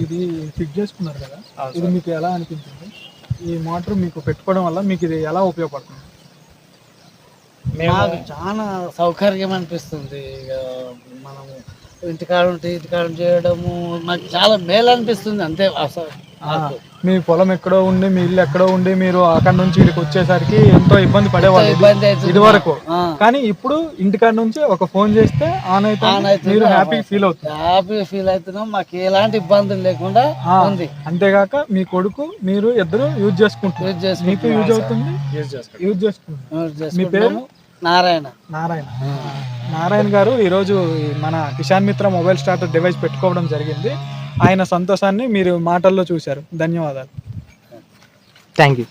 ఇది ఫిక్స్ చేసుకున్నారు కదా, ఇది మీకు ఎలా అనిపించింది? ఈ మోటార్ మీకు పెట్టుకోవడం వల్ల మీకు ఇది ఎలా ఉపయోగపడుతుంది? మాకు చాలా సౌకర్యం అనిపిస్తుంది. ఇక మనము ఇంటికాడ చేయడము మాకు చాలా మేలు అనిపిస్తుంది అంతే. అసలు మీ పొలం ఎక్కడో ఉండి, మీ ఇల్లు ఎక్కడో ఉండి, మీరు అక్కడ నుంచి ఇక్కడికి వచ్చేసరికి ఎంతో ఇబ్బంది పడేవాళ్ళు ఇది వరకు. కానీ ఇప్పుడు ఇంటికాడ నుంచి ఒక ఫోన్ చేస్తే ఆన్ అయితే మీరు హ్యాపీ ఫీల్ అవుతున్నాం. మాకు ఎలాంటి ఇబ్బందులు లేకుండా ఉంది. అంతేగాక మీ కొడుకు మీరు ఇద్దరు యూజ్ చేసుకుంటున్నారు, మీకు యూజ్ అవుతుంది, యూజ్ చేసుకుంటున్నారు. మీ పేరు? నారాయణ. నారాయణ గారు ఈరోజు మన కిసాన్ మిత్ర మొబైల్ స్టార్టర్ డివైస్ పెట్టుకోవడం జరిగింది. ఆయన సంతోషాన్ని మీరు మాటల్లో చూశారు. ధన్యవాదాలు. Thank you.